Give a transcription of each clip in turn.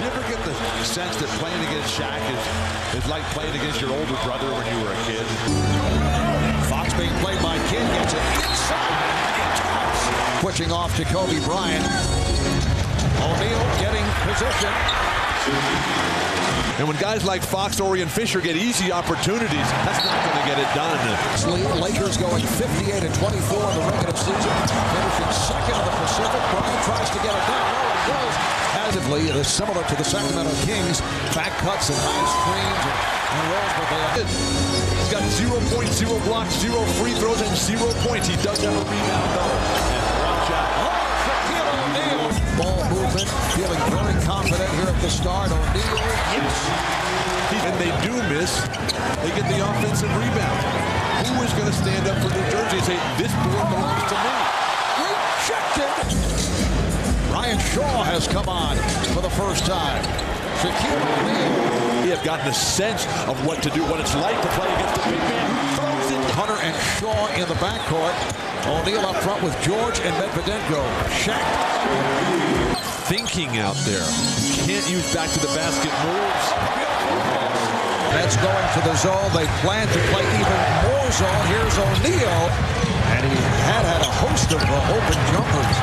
You ever get the sense that playing against Shaq is like playing against your older brother when you were a kid? Fox being played by Kidd gets it inside. Switching off to Kobe Bryant. O'Neal getting position. And when guys like Fox, Ori, and Fisher get easy opportunities, that's not going to get it done. Lakers going 58-24 in the regular season, finishing second in the Pacific. Bryant tries to get it down. No, it goes. Passively, it is similar to the Sacramento Kings. Back cuts and high screens and rolls, but they are. He's got 0.0 blocks, 0 free throws, and 0 points. He does have a rebound, though. And one shot. Shaquille O'Neal. Ball movement, feeling very confident here at the start. O'Neal, yes. And they do miss. They get the offensive rebound. Who is going to stand up for New Jersey and say, this board belongs to me? Rejected. Ryan Shaw has come on for the first time. Shaquille O'Neal. He have gotten a sense of what to do, what it's like to play against the big man who throws it. Hunter and Shaw in the backcourt. O'Neal up front with George and Medvedenko. Shaq. Thinking out there. Can't use back to the basket moves. That's going to the zone. They plan to play even more zone. Here's O'Neal. And he had a host of open jumpers.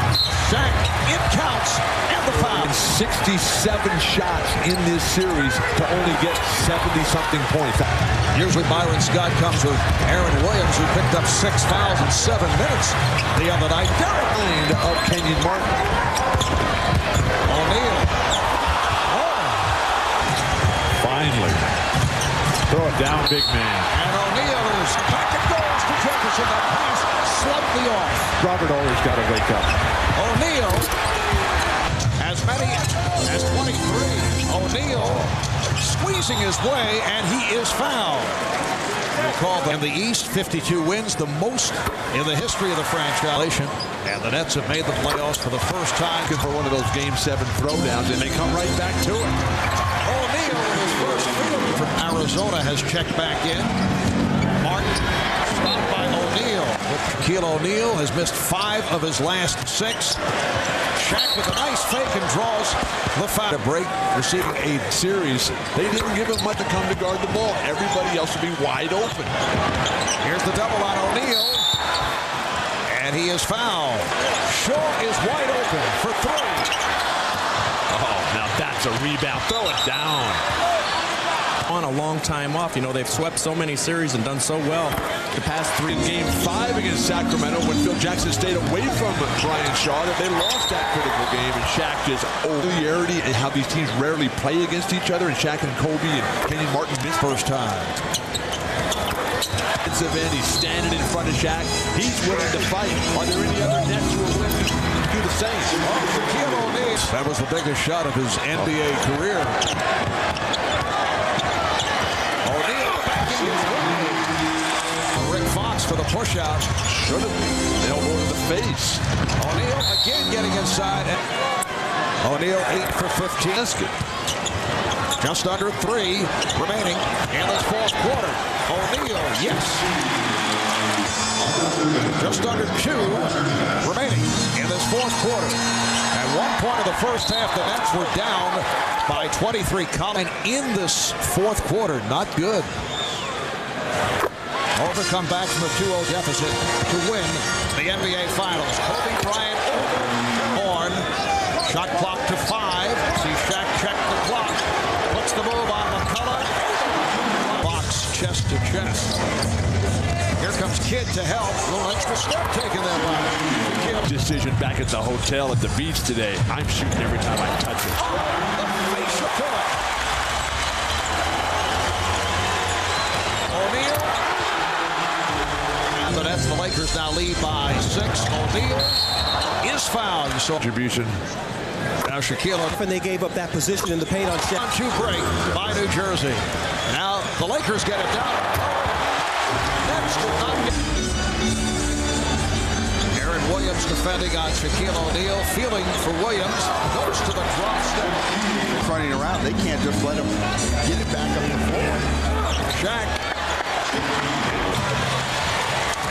Shaq, it counts, and the foul. 67 shots in this series to only get 70-something points. Usually Byron Scott comes with Aaron Williams, who picked up 6 fouls in 7 minutes the other night. Mind of Kenyon Martin. O'Neal. Oh. Finally. Throw it down, big man. And O'Neal is back and goes to Jefferson. The pass slightly off. Robert always got to wake up. O'Neal, as many as 23. O'Neal squeezing his way, and he is fouled. Recall in the East, 52 wins, the most in the history of the franchise. And the Nets have made the playoffs for the first time. For one of those Game 7 throwdowns, and they come right back to it. O'Neal with his first field from Arizona has checked back in. Martin stopped by O'Neal. Shaquille O'Neal has missed 5 of his last 6. Shaq with a nice fake and draws the foul. A break, receiving a series. They didn't give him much to come to guard the ball. Everybody else would be wide open. Here's the double on O'Neal. And he is fouled. Shaw is wide open for 3. Oh, now that's a rebound. Throw it down. On a long time off. You know, they've swept so many series and done so well the past 3. In Game 5 against Sacramento, when Phil Jackson stayed away from Brian Shaw, that they lost that critical game, and Shaq just familiarity and how these teams rarely play against each other, and Shaq and Kobe and Kenyon Martin missed First time. He's standing in front of Shaq. He's willing to fight. Are there any other Nets who are willing to do the same? Shaquille O'Neal. That was the biggest shot of his NBA career. O'Neal backing his way. Rick Fox for the push-out. Should have been. Elbow in the face. O'Neal again getting inside. O'Neal 8 for 15. Basket. Just under 3 remaining in this fourth quarter. O'Neal, yes. Just under 2 remaining in this fourth quarter. At one point of the first half, the Nets were down by 23. Colin in this fourth quarter, not good. Overcome back from a 2-0 deficit to win the NBA Finals. Kobe Bryant on. Shot clock to 5. See Shaq check the clock. Puts the move on McCullough. Box chest to chest. Here comes Kidd to help. A little extra step taken there by Decision back at the hotel at the beach today. I'm shooting every time I touch it. Oh, the facial killer. O'Neal. And the Nets, the Lakers now lead by 6. O'Neal is fouled. So Contribution. now Shaquille O'Neal. And they gave up that position in the paint on Shaq. 1-2 break by New Jersey. Now the Lakers get it down. Nets do not get. Aaron Williams defending on Shaquille O'Neal. Feeling for Williams. Goes to the drop step. Running around, they can't just let him get it back up the floor. Shaq.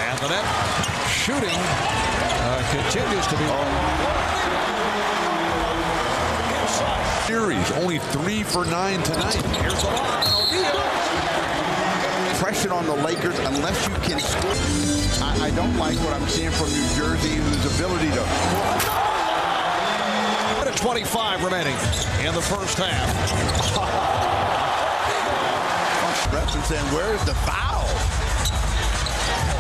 And the net shooting continues to be. Inside. Series only 3 for 9 tonight. Here's the line. O'Neal. Pressure on the Lakers unless you can score. I don't like what I'm seeing from New Jersey, whose ability to. 25 remaining in the first half. Refs and saying, where's the foul?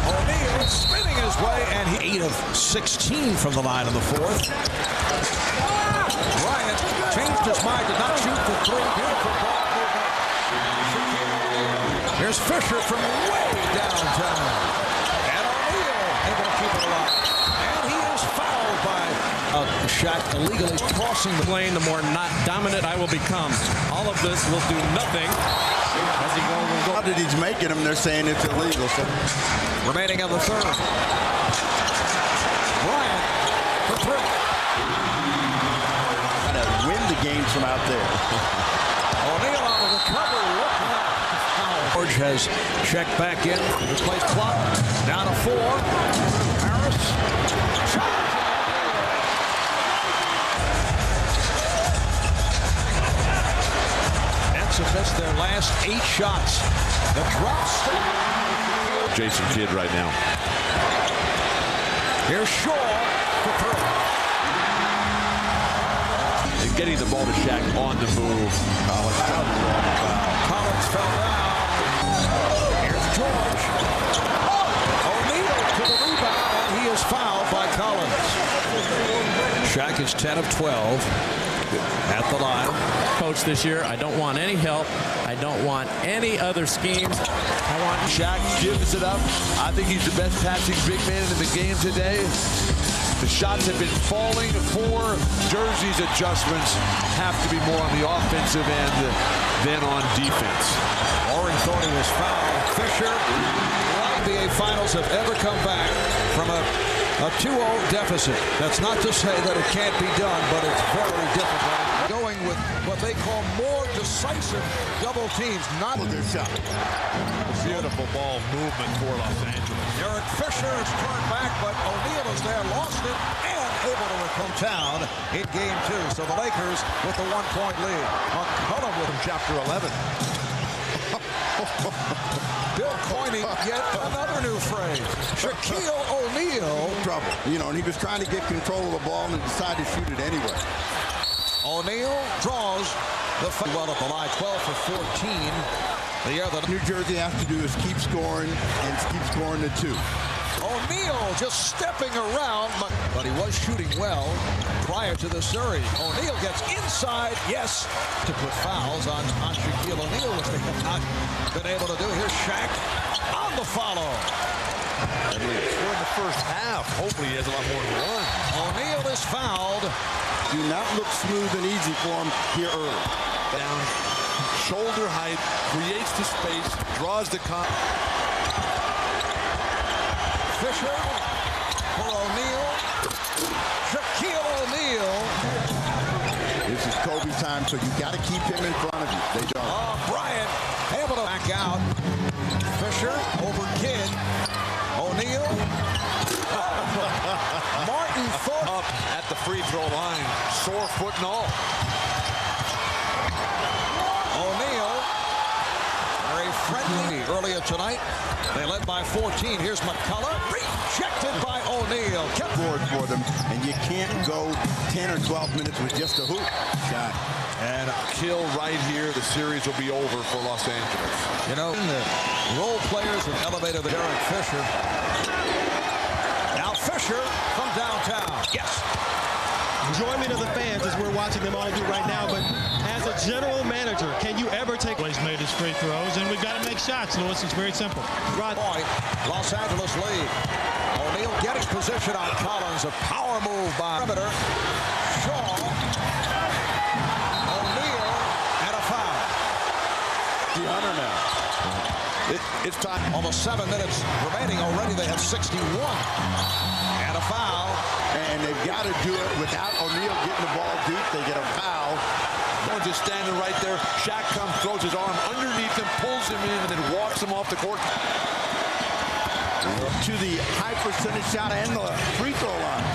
O'Neal spinning his way, and he 8 of 16 from the line in the fourth. Bryant changed his mind, did not shoot for 3. Beautiful ball movement. Here's Fisher from way downtown. And O'Neal able to keep it alive. And he is fouled by Shaq illegally crossing the Lane, the more not dominant I will become. All of this will do nothing as he goes. Now that he's making them, they're saying it's illegal. So. remaining in the third. Bryant for 3. Trying to win the games from out there. O'Neal on the recovery. George has checked back in. Replace clock. Down to 4. Harris. Shot. Nets have missed their last 8 shots. The drop step. Jason Kidd right now. Here's Shaw for 3. And getting the ball to Shaq on the move. Collins fell down. Here's George. O'Neal to the rebound, and he is fouled by Collins. Shaq is 10 of 12 at the line. Coach this year, I don't want any help. I don't want any other schemes. I want Shaq gives it up. I think he's the best passing big man in the game today. The shots have been falling for Jersey's adjustments. Have to be more on the offensive end than on defense. Warren thought he was fouled. Fisher. NBA Finals have ever come back from a 2-0 deficit. That's not to say that it can't be done, but it's very difficult. Going with what they call more decisive double teams, not Look at this shot. Beautiful ball movement for Los Angeles. Eric Fisher has turned back, but O'Neal is there, lost it, and able to come down in game 2. So the Lakers with the 1-point lead. McCollum with him, chapter 11. Bill coining yet another new phrase. Shaquille O'Neal. Trouble. You know, and he was trying to get control of the ball and decided to shoot it anyway. O'Neal draws the well at the line, 12 for 14. The other New Jersey has to do is keep scoring and keep scoring the 2. O'Neal just stepping around, but he was shooting well prior to the series. O'Neal gets inside, yes, to put fouls on Shaquille O'Neal, which they have not been able to do. Here's Shaq on the follow. We're in the first half. Hopefully he has a lot more than one. O'Neal is fouled. Do not look smooth and easy for him here early. Down, shoulder height, creates the space, draws the Fisher for O'Neal. Shaquille O'Neal. This is Kobe's time, so you got to keep him in front of you. They don't. Bryant able to back out. Fisher over Kidd. O'Neal. Martin thought up at the free throw line, sore foot and all. O'Neal, very friendly earlier tonight. They led by 14. Here's McCullough, rejected by O'Neal. Kept forward for them, and you can't go 10 or 12 minutes with just a hoop shot. And kill right here. The series will be over for Los Angeles. You know, the role players have elevated the Eric Fisher. Now Fisher from downtown. Yes. Enjoyment of the fans as we're watching them all do right now, but as a general manager, can you ever take... He's made his free throws, and we've got to make shots, Lewis. It's very simple. Right point, Los Angeles lead. O'Neal getting position on Collins. A power move by perimeter. Shaw. O'Neal and a foul. The honor now. It's time. Almost 7 minutes remaining already. They have 61. And a foul. And they've got to do it without O'Neal getting the ball deep. They get a foul. One just standing right there. Shaq comes, throws his arm underneath him, pulls him in, and then walks him off the court. To the high percentage shot and the free throw line.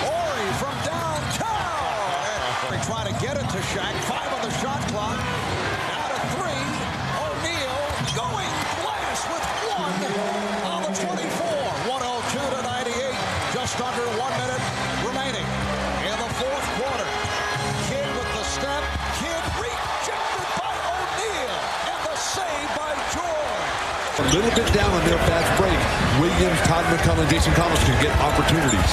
Ori from downtown. Trying to get it to Shaq. 5 on the shot clock. Out of 3. O'Neal going glass with 1 on the 24. 102 to 98. Just under 1 minute remaining in the fourth quarter. Kidd with the step. Kidd rejected by O'Neal. And the save by George. A little bit down on their fast break. Williams, Todd McCullough, Jason Collins can get opportunities.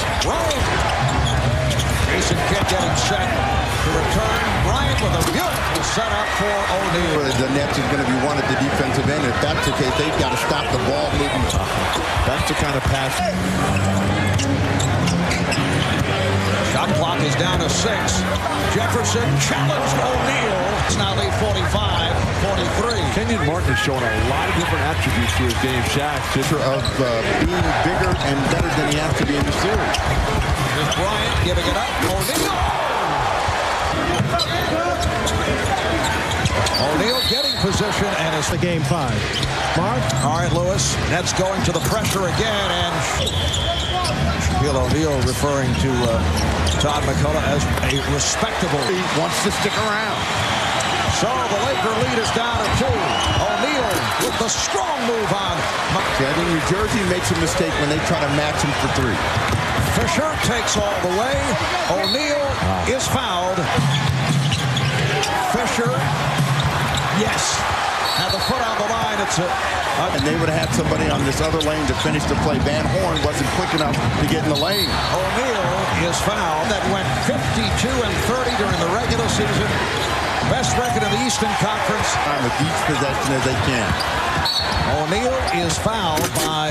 Jason Kidd getting set to return. Bryant with a beautiful setup for O'Neal. The Nets is going to be one at the defensive end. If that's the case, they've got to stop the ball moving. That's the kind of pass. Shot clock is down to 6. Jefferson challenged O'Neal. It's now lead 45-43. Kenyon Martin is showing a lot of different attributes to his game. Shaq just Of being bigger and better than he has to be in the series. Here's Bryant giving it up. O'Neal getting position, and it's The game 5. Mark? all right, Lewis. Nets going to the pressure again, and Shaquille O'Neal referring to Todd McCullough as a respectable. He wants to stick around. So the Laker lead is down to 2. O'Neal with the strong move on. See, I think New Jersey makes a mistake when they try to match him for 3. Fisher takes all the way. O'Neal is fouled. Fisher, yes. Had the foot on the line. It's And they would have had somebody on this other lane to finish the play. Van Horn wasn't quick enough to get in the lane. O'Neal is fouled. That went 52-30 during the regular season. Best record in the Eastern Conference. With each possession as they can. O'Neal is fouled by